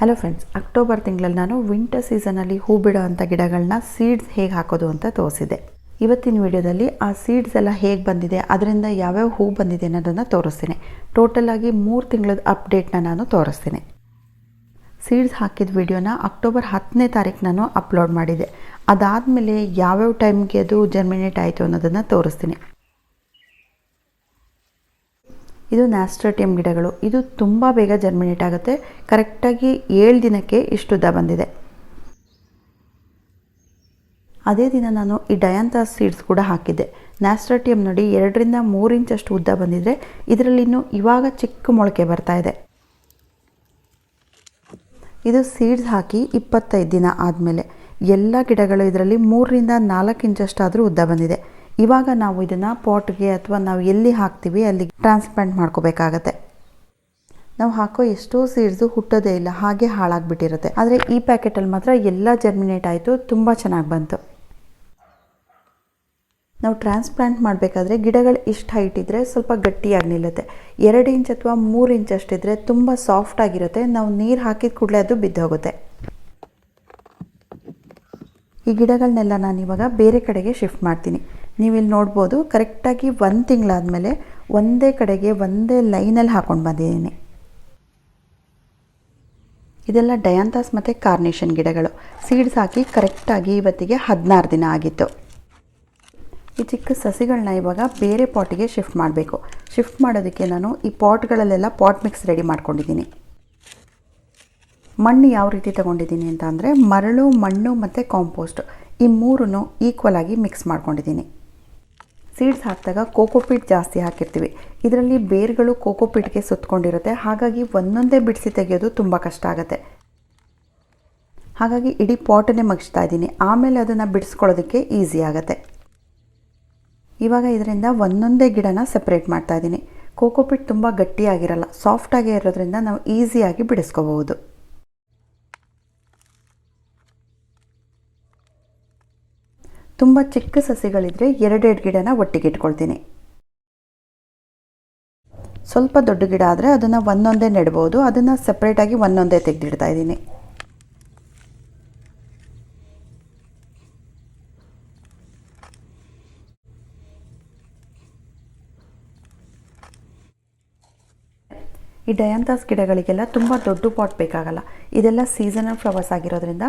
Hello friends, October ತಿಂಗಳಲ್ಲಿ ನಾನು winter ಸೀಸನಲ್ಲಿ ಹೂ ಬಿಡೋ ಅಂಥ ಗಿಡಗಳನ್ನ ಸೀಡ್ಸ್ ಹೇಗೆ ಹಾಕೋದು ಅಂತ ತೋರಿಸಿದೆ. ಇವತ್ತಿನ ವಿಡಿಯೋದಲ್ಲಿ ಆ ಸೀಡ್ಸ್ ಎಲ್ಲ ಹೇಗೆ ಬಂದಿದೆ, ಅದರಿಂದ ಯಾವ್ಯಾವ ಹೂ ಬಂದಿದೆ ಅನ್ನೋದನ್ನು ತೋರಿಸ್ತೀನಿ. ಟೋಟಲ್ ಆಗಿ 3 ತಿಂಗಳದ ಅಪ್ಡೇಟ್ನ ನಾನು ತೋರಿಸ್ತೀನಿ. ಸೀಡ್ಸ್ ಹಾಕಿದ ವಿಡಿಯೋನ ಅಕ್ಟೋಬರ್ 10ನೇ ತಾರೀಕು ನಾನು ಅಪ್ಲೋಡ್ ಮಾಡಿದೆ. ಅದಾದಮೇಲೆ ಯಾವ್ಯಾವ ಟೈಮ್ಗೆ ಅದು ಜರ್ಮಿನೇಟ್ ಆಯಿತು ಅನ್ನೋದನ್ನು ತೋರಿಸ್ತೀನಿ. ಇದು ನ್ಯಾಸ್ಟ್ರಟಿಯಮ್ ಗಿಡಗಳು. ಇದು ತುಂಬ ಬೇಗ ಜರ್ಮಿನೇಟ್ ಆಗುತ್ತೆ. ಕರೆಕ್ಟಾಗಿ 7 ದಿನಕ್ಕೆ ಇಷ್ಟುದ್ದ ಬಂದಿದೆ. ಅದೇ ದಿನ ನಾನು ಈ ಡಯಾಂಥಸ್ ಸೀಡ್ಸ್ ಕೂಡ ಹಾಕಿದ್ದೆ. ನ್ಯಾಸ್ಟ್ರಟಿಯಮ್ ನೋಡಿ 2 ರಿಂದ 3 ಇಂಚಷ್ಟು ಉದ್ದ ಬಂದಿದ್ರೆ ಇದರಲ್ಲಿ ಇನ್ನೂ ಇವಾಗ ಚಿಕ್ಕ ಮೊಳಕೆ ಬರ್ತಾ ಇದೆ. ಇದು ಸೀಡ್ಸ್ ಹಾಕಿ 25 ದಿನ ಆದಮೇಲೆ ಎಲ್ಲ ಗಿಡಗಳು ಇದರಲ್ಲಿ 3 ರಿಂದ 4 ಇಂಚಷ್ಟಾದರೂ ಉದ್ದ ಬಂದಿದೆ. ಇವಾಗ ನಾವು ಇದನ್ನು ಪಾಟ್ಗೆ ಅಥವಾ ನಾವು ಎಲ್ಲಿ ಹಾಕ್ತೀವಿ ಅಲ್ಲಿ ಟ್ರಾನ್ಸ್ಪ್ಲಾಂಟ್ ಮಾಡ್ಕೋಬೇಕಾಗತ್ತೆ. ನಾವು ಹಾಕೋ ಎಷ್ಟೋ ಸೀಡ್ಸು ಹುಟ್ಟೋದೇ ಇಲ್ಲ, ಹಾಗೆ ಹಾಳಾಗಿಬಿಟ್ಟಿರುತ್ತೆ. ಆದರೆ ಈ ಪ್ಯಾಕೆಟಲ್ಲಿ ಮಾತ್ರ ಎಲ್ಲ ಜರ್ಮಿನೇಟ್ ಆಯಿತು, ತುಂಬ ಚೆನ್ನಾಗಿ ಬಂತು. ನಾವು ಟ್ರಾನ್ಸ್ಪ್ಲಾಂಟ್ ಮಾಡಬೇಕಾದ್ರೆ ಗಿಡಗಳು ಇಷ್ಟು ಹೈಟ್ ಇದ್ದರೆ ಸ್ವಲ್ಪ ಗಟ್ಟಿಯಾಗಿ ನಿಲ್ಲುತ್ತೆ. 2 ಇಂಚ್ ಅಥವಾ 3 ಇಂಚ್ ಅಷ್ಟಿದ್ರೆ ತುಂಬ ಸಾಫ್ಟ್ ಆಗಿರುತ್ತೆ. ನಾವು ನೀರು ಹಾಕಿದ ಕೂಡಲೇ ಅದು ಬಿದ್ದೋಗುತ್ತೆ. ಈ ಗಿಡಗಳನ್ನೆಲ್ಲ ನಾನಿವಾಗ ಬೇರೆ ಕಡೆಗೆ ಶಿಫ್ಟ್ ಮಾಡ್ತೀನಿ. ನೀವಿಲ್ಲಿ ನೋಡ್ಬೋದು, ಕರೆಕ್ಟಾಗಿ 1 ತಿಂಗಳಾದಮೇಲೆ ಒಂದೇ ಕಡೆಗೆ ಒಂದೇ ಲೈನಲ್ಲಿ ಹಾಕ್ಕೊಂಡು ಬಂದಿದ್ದೀನಿ. ಇದೆಲ್ಲ ಡಯಾಂಥಸ್ ಮತ್ತು ಕಾರ್ನೇಷನ್ ಗಿಡಗಳು. ಸೀಡ್ಸ್ ಹಾಕಿ ಕರೆಕ್ಟಾಗಿ ಇವತ್ತಿಗೆ 16 ದಿನ ಆಗಿತ್ತು. ಈ ಚಿಕ್ಕ ಸಸಿಗಳನ್ನ ಇವಾಗ ಬೇರೆ ಪಾಟಿಗೆ ಶಿಫ್ಟ್ ಮಾಡಬೇಕು. ಶಿಫ್ಟ್ ಮಾಡೋದಕ್ಕೆ ನಾನು ಈ ಪಾಟ್ಗಳಲ್ಲೆಲ್ಲ ಪಾಟ್ ಮಿಕ್ಸ್ ರೆಡಿ ಮಾಡ್ಕೊಂಡಿದ್ದೀನಿ. ಮಣ್ಣು ಯಾವ ರೀತಿ ತೊಗೊಂಡಿದ್ದೀನಿ ಅಂತ ಅಂದರೆ ಮರಳು, ಮಣ್ಣು ಮತ್ತು ಕಾಂಪೋಸ್ಟ್ ಈ 3 ಈಕ್ವಲ್ ಆಗಿ ಮಿಕ್ಸ್ ಮಾಡ್ಕೊಂಡಿದ್ದೀನಿ. ಸೀಡ್ಸ್ ಹಾಕಿದಾಗ ಕೋಕೋಪೀಟ್ ಜಾಸ್ತಿ ಹಾಕಿರ್ತೀವಿ. ಇದರಲ್ಲಿ ಬೇರುಗಳು ಕೋಕೋಪೀಟ್ಗೆ ಸುತ್ತಕೊಂಡಿರುತ್ತೆ. ಹಾಗಾಗಿ ಒಂದೊಂದೇ ಬಿಡಿಸಿ ತೆಗೆಯೋದು ತುಂಬ ಕಷ್ಟ ಆಗುತ್ತೆ. ಹಾಗಾಗಿ ಇಡೀ ಪಾಟನ್ನೇ ಮಗ್ಸ್ತಾ ಇದ್ದೀನಿ. ಆಮೇಲೆ ಅದನ್ನು ಬಿಡಿಸ್ಕೊಳ್ಳೋದಕ್ಕೆ ಈಸಿ ಆಗುತ್ತೆ. ಇವಾಗ ಇದರಿಂದ ಒಂದೊಂದೇ ಗಿಡನ ಸೆಪ್ರೇಟ್ ಮಾಡ್ತಾ ಇದ್ದೀನಿ. ಕೋಕೋಪೀಟ್ ತುಂಬ ಗಟ್ಟಿಯಾಗಿರಲ್ಲ, ಸಾಫ್ಟಾಗೇ ಇರೋದ್ರಿಂದ ನಾವು ಈಸಿಯಾಗಿ ಬಿಡಿಸ್ಕೋಬಹುದು. ತುಂಬ ಚಿಕ್ಕ ಸಸಿಗಳಿದ್ರೆ 2 ಗಿಡನ ಒಟ್ಟಿಗೆ ಇಟ್ಕೊಳ್ತೀನಿ. ಸ್ವಲ್ಪ ದೊಡ್ಡ ಗಿಡ ಆದರೆ ಅದನ್ನು ಒಂದೊಂದೇ ನೆಡ್ಬೋದು. ಅದನ್ನು ಸಪ್ರೇಟಾಗಿ ಒಂದೊಂದೇ ತೆಗೆದಿಡ್ತಾ ಇದ್ದೀನಿ. ಈ ಡಯಾಂಥಸ್ ಗಿಡಗಳಿಗೆಲ್ಲ ತುಂಬ ದೊಡ್ಡ ಪಾಟ್ ಬೇಕಾಗಲ್ಲ. ಇದೆಲ್ಲ ಸೀಸನಲ್ ಫ್ಲವರ್ಸ್ ಆಗಿರೋದ್ರಿಂದ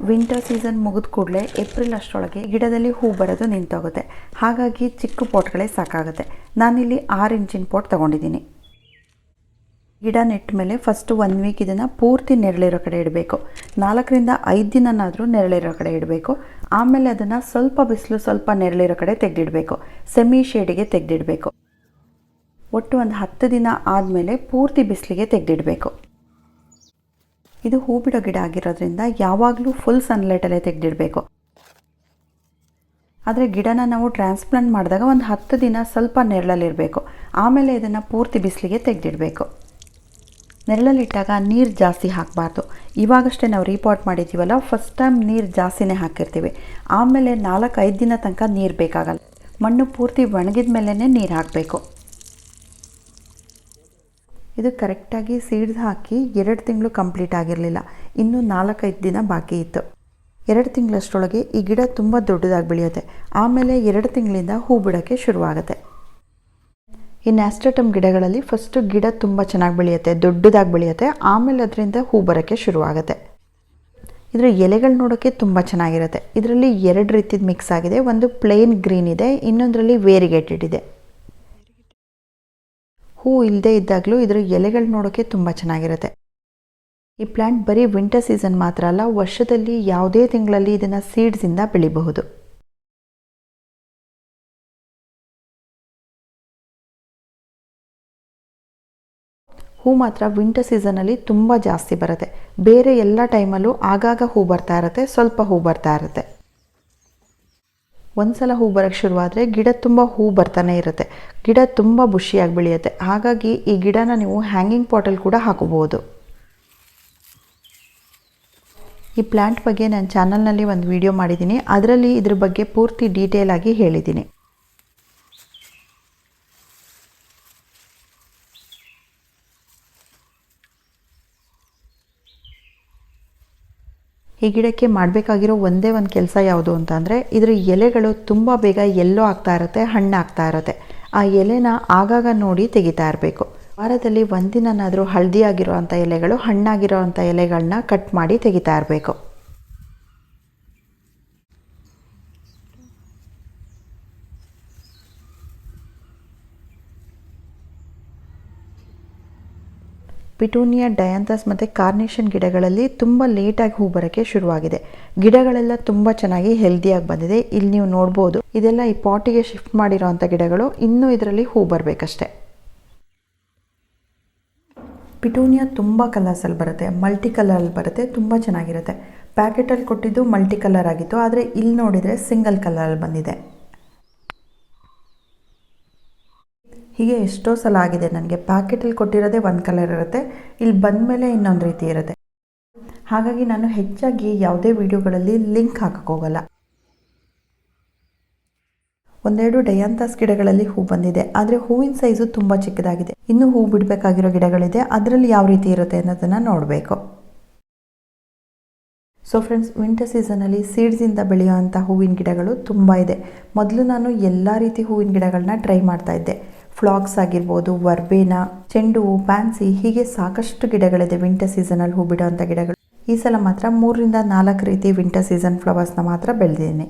ವಿಂಟರ್ ಸೀಸನ್ ಮುಗಿದ ಕೂಡಲೇ ಏಪ್ರಿಲ್ ಅಷ್ಟರೊಳಗೆ ಗಿಡದಲ್ಲಿ ಹೂ ಬರೋದು ನಿಂತೋಗುತ್ತೆ. ಹಾಗಾಗಿ ಚಿಕ್ಕ ಪಾಟ್ಗಳೇ ಸಾಕಾಗುತ್ತೆ. ನಾನಿಲ್ಲಿ 6 ಇಂಚಿನ ಪಾಟ್ ತೊಗೊಂಡಿದ್ದೀನಿ. ಗಿಡ ನೆಟ್ಟ ಮೇಲೆ ಫಸ್ಟು 1 ವೀಕ್ ಇದನ್ನು ಪೂರ್ತಿ ನೆರಳಿರೋ ಕಡೆ ಇಡಬೇಕು. 4 ರಿಂದ 5 ದಿನನಾದರೂ ನೆರಳಿರೋ ಕಡೆ ಇಡಬೇಕು. ಆಮೇಲೆ ಅದನ್ನು ಸ್ವಲ್ಪ ಬಿಸಿಲು, ಸ್ವಲ್ಪ ನೆರಳಿರೋ ಕಡೆ ತೆಗೆದಿಡಬೇಕು. ಸೆಮಿ ಶೇಡಿಗೆ ತೆಗೆದಿಡಬೇಕು. ಒಟ್ಟು ಒಂದು 10 ದಿನ ಆದಮೇಲೆ ಪೂರ್ತಿ ಬಿಸಿಲಿಗೆ ತೆಗೆದಿಡಬೇಕು. ಇದು ಹೂ ಬಿಡೋ ಗಿಡ ಆಗಿರೋದ್ರಿಂದ ಯಾವಾಗಲೂ ಫುಲ್ ಸನ್ಲೈಟಲ್ಲೇ ತೆಗೆದಿಡಬೇಕು. ಆದರೆ ಗಿಡನ ನಾವು ಟ್ರಾನ್ಸ್ಪ್ಲಾಂಟ್ ಮಾಡಿದಾಗ ಒಂದು 10 ದಿನ ಸ್ವಲ್ಪ ನೆರಳಲ್ಲಿರಬೇಕು. ಆಮೇಲೆ ಇದನ್ನು ಪೂರ್ತಿ ಬಿಸಿಲಿಗೆ ತೆಗೆದಿಡಬೇಕು. ನೆರಳಲ್ಲಿಟ್ಟಾಗ ನೀರು ಜಾಸ್ತಿ ಹಾಕಬಾರ್ದು. ಇವಾಗಷ್ಟೇ ನಾವು ರೀಪಾಟ್ ಮಾಡಿದ್ದೀವಲ್ಲ, ಫಸ್ಟ್ ಟೈಮ್ ನೀರು ಜಾಸ್ತಿನೇ ಹಾಕಿರ್ತೀವಿ. ಆಮೇಲೆ 4-5 ದಿನ ತನಕ ನೀರು ಬೇಕಾಗಲ್ಲ. ಮಣ್ಣು ಪೂರ್ತಿ ಒಣಗಿದ ಮೇಲೇ ನೀರು ಹಾಕಬೇಕು. ಇದು ಕರೆಕ್ಟಾಗಿ ಸೀಡ್ಸ್ ಹಾಕಿ 2 ತಿಂಗಳು ಕಂಪ್ಲೀಟ್ ಆಗಿರಲಿಲ್ಲ. ಇನ್ನೂ 4-5 ದಿನ ಬಾಕಿ ಇತ್ತು. 2 ತಿಂಗಳಷ್ಟರೊಳಗೆ ಈ ಗಿಡ ತುಂಬ ದೊಡ್ಡದಾಗಿ ಬೆಳೆಯುತ್ತೆ. ಆಮೇಲೆ 2 ತಿಂಗಳಿಂದ ಹೂ ಬಿಡೋಕ್ಕೆ ಶುರುವಾಗುತ್ತೆ. ಈ ನ್ಯಾಸ್ಟ್ರಟಮ್ ಗಿಡಗಳಲ್ಲಿ ಫಸ್ಟು ಗಿಡ ತುಂಬ ಚೆನ್ನಾಗಿ ಬೆಳೆಯುತ್ತೆ, ದೊಡ್ಡದಾಗಿ ಬೆಳೆಯುತ್ತೆ. ಆಮೇಲೆ ಅದರಿಂದ ಹೂ ಬರೋಕ್ಕೆ ಶುರುವಾಗುತ್ತೆ. ಇದರ ಎಲೆಗಳು ನೋಡೋಕ್ಕೆ ತುಂಬ ಚೆನ್ನಾಗಿರುತ್ತೆ. ಇದರಲ್ಲಿ 2 ರೀತಿದು ಮಿಕ್ಸ್ ಆಗಿದೆ. ಒಂದು ಪ್ಲೇನ್ ಗ್ರೀನ್ ಇದೆ, ಇನ್ನೊಂದರಲ್ಲಿ ವೇರಿಗೇಟೆಡ್ ಇದೆ. ಹೂ ಇಲ್ಲದೆ ಇದ್ದಾಗಲೂ ಇದರ ಎಲೆಗಳು ನೋಡೋಕ್ಕೆ ತುಂಬ ಚೆನ್ನಾಗಿರುತ್ತೆ. ಈ ಪ್ಲ್ಯಾಂಟ್ ಬರೀ ವಿಂಟರ್ ಸೀಸನ್ ಮಾತ್ರ ಅಲ್ಲ, ವರ್ಷದಲ್ಲಿ ಯಾವುದೇ ತಿಂಗಳಲ್ಲಿ ಇದನ್ನು ಸೀಡ್ಸಿಂದ ಬೆಳಿಬಹುದು. ಹೂ ಮಾತ್ರ ವಿಂಟರ್ ಸೀಸನಲ್ಲಿ ತುಂಬ ಜಾಸ್ತಿ ಬರುತ್ತೆ. ಬೇರೆ ಎಲ್ಲ ಟೈಮಲ್ಲೂ ಆಗಾಗ ಹೂ ಬರ್ತಾ ಇರುತ್ತೆ, ಸ್ವಲ್ಪ ಹೂ ಬರ್ತಾ ಇರುತ್ತೆ. ಒಂದ್ಸಲ ಹೂ ಬರೋಕ್ಕೆ ಶುರುವಾದರೆ ಗಿಡ ತುಂಬ ಹೂ ಬರ್ತಾನೆ ಇರುತ್ತೆ. ಗಿಡ ತುಂಬ ಬುಷಿಯಾಗಿ ಬೆಳೆಯುತ್ತೆ. ಹಾಗಾಗಿ ಈ ಗಿಡನ ನೀವು ಹ್ಯಾಂಗಿಂಗ್ ಪಾಟಲ್ಲಿ ಕೂಡ ಹಾಕೋಬಹುದು. ಈ ಪ್ಲ್ಯಾಂಟ್ ಬಗ್ಗೆ ನನ್ನ ಚಾನಲ್ನಲ್ಲಿ ಒಂದು ವಿಡಿಯೋ ಮಾಡಿದ್ದೀನಿ. ಅದರಲ್ಲಿ ಇದ್ರ ಬಗ್ಗೆ ಪೂರ್ತಿ ಡೀಟೇಲ್ ಆಗಿ ಹೇಳಿದ್ದೀನಿ. ಈ ಗಿಡಕ್ಕೆ ಮಾಡಬೇಕಾಗಿರೋ ಒಂದೇ ಒಂದು ಕೆಲಸ ಯಾವುದು ಅಂತಂದರೆ ಇದರ ಎಲೆಗಳು ತುಂಬ ಬೇಗ ಎಲ್ಲೋ ಆಗ್ತಾ ಇರುತ್ತೆ, ಹಣ್ಣು ಆಗ್ತಾ ಇರುತ್ತೆ. ಆ ಎಲೆನ ಆಗಾಗ ನೋಡಿ ತೆಗಿತಾ ಇರಬೇಕು. ವಾರದಲ್ಲಿ ಒಂದಿನಾದರೂ ಹಳದಿ ಆಗಿರೋ ಅಂಥ ಎಲೆಗಳು, ಹಣ್ಣಾಗಿರೋ ಅಂಥ ಎಲೆಗಳನ್ನ ಕಟ್ ಮಾಡಿ ತೆಗಿತಾ ಇರಬೇಕು. ಪಿಟೂನಿಯಾ, ಡಯಾಂಥಸ್ ಮತ್ತು ಕಾರ್ನೇಷನ್ ಗಿಡಗಳಲ್ಲಿ ತುಂಬ ಲೇಟಾಗಿ ಹೂ ಬರೋಕ್ಕೆ ಶುರುವಾಗಿದೆ. ಗಿಡಗಳೆಲ್ಲ ತುಂಬ ಚೆನ್ನಾಗಿ ಹೆಲ್ದಿಯಾಗಿ ಬಂದಿದೆ. ಇಲ್ಲಿ ನೀವು ನೋಡ್ಬೋದು, ಇದೆಲ್ಲ ಈ ಪಾಟಿಗೆ ಶಿಫ್ಟ್ ಮಾಡಿರೋ ಅಂಥ ಗಿಡಗಳು. ಇನ್ನೂ ಇದರಲ್ಲಿ ಹೂ ಬರಬೇಕಷ್ಟೆ. ಪಿಟೂನಿಯಾ ತುಂಬ ಕಲರ್ಸಲ್ಲಿ ಬರುತ್ತೆ, ಮಲ್ಟಿ ಕಲರಲ್ಲಿ ಬರುತ್ತೆ, ತುಂಬ ಚೆನ್ನಾಗಿರುತ್ತೆ. ಪ್ಯಾಕೆಟಲ್ಲಿ ಕೊಟ್ಟಿದ್ದು ಮಲ್ಟಿ ಕಲರ್ ಆಗಿತ್ತು, ಆದರೆ ಇಲ್ಲಿ ನೋಡಿದರೆ ಸಿಂಗಲ್ ಕಲರಲ್ಲಿ ಬಂದಿದೆ. ಹೀಗೆ ಎಷ್ಟೋ ಸಲ ಆಗಿದೆ ನನಗೆ. ಪ್ಯಾಕೆಟಲ್ಲಿ ಕೊಟ್ಟಿರೋದೇ ಒಂದು ಕಲರ್ ಇರುತ್ತೆ, ಇಲ್ಲಿ ಬಂದ ಮೇಲೆ ಇನ್ನೊಂದು ರೀತಿ ಇರುತ್ತೆ. ಹಾಗಾಗಿ ನಾನು ಹೆಚ್ಚಾಗಿ ಯಾವುದೇ ವಿಡಿಯೋಗಳಲ್ಲಿ ಲಿಂಕ್ ಹಾಕೋಕ್ಕೋಗಲ್ಲ. ಒಂದೆರಡು ಡಯಾಂಥಸ್ ಗಿಡಗಳಲ್ಲಿ ಹೂ ಬಂದಿದೆ, ಆದರೆ ಹೂವಿನ ಸೈಜು ತುಂಬ ಚಿಕ್ಕದಾಗಿದೆ. ಇನ್ನೂ ಹೂ ಬಿಡಬೇಕಾಗಿರೋ ಗಿಡಗಳಿದೆ, ಅದರಲ್ಲಿ ಯಾವ ರೀತಿ ಇರುತ್ತೆ ಅನ್ನೋದನ್ನು ನೋಡಬೇಕು. ಸೊ ಫ್ರೆಂಡ್ಸ್, ವಿಂಟರ್ ಸೀಸನಲ್ಲಿ ಸೀಡ್ಸಿಂದ ಬೆಳೆಯುವಂಥ ಹೂವಿನ ಗಿಡಗಳು ತುಂಬ ಇದೆ. ಮೊದಲು ನಾನು ಎಲ್ಲ ರೀತಿ ಹೂವಿನ ಗಿಡಗಳನ್ನ ಟ್ರೈ ಮಾಡ್ತಾ ಇದ್ದೆ. ಫ್ಲಾಕ್ಸ್ ಆಗಿರ್ಬೋದು, ವರ್ಬೇನಾ, ಚೆಂಡು ಹೂ, ಪ್ಯಾನ್ಸಿ, ಹೀಗೆ ಸಾಕಷ್ಟು ಗಿಡಗಳಿದೆ ವಿಂಟರ್ ಸೀಸನಲ್ಲಿ ಹೂ ಬಿಡೋವಂಥ ಗಿಡಗಳು. ಈ ಸಲ ಮಾತ್ರ 3 ರಿಂದ 4 ರೀತಿ ವಿಂಟರ್ ಸೀಸನ್ ಫ್ಲವರ್ಸ್ನ ಮಾತ್ರ ಬೆಳೆದಿದ್ದೀನಿ.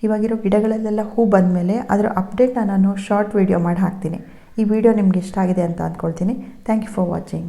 ಇವಾಗಿರೋ ಗಿಡಗಳಲ್ಲೆಲ್ಲ ಹೂ ಬಂದಮೇಲೆ ಅದರ ಅಪ್ಡೇಟ್ನ ನಾನು ಶಾರ್ಟ್ ವಿಡಿಯೋ ಮಾಡಿ ಹಾಕ್ತೀನಿ. ಈ ವಿಡಿಯೋ ನಿಮ್ಗೆ ಇಷ್ಟ ಆಗಿದೆ ಅಂತ ಅಂದ್ಕೊಳ್ತೀನಿ. Thank you for watching.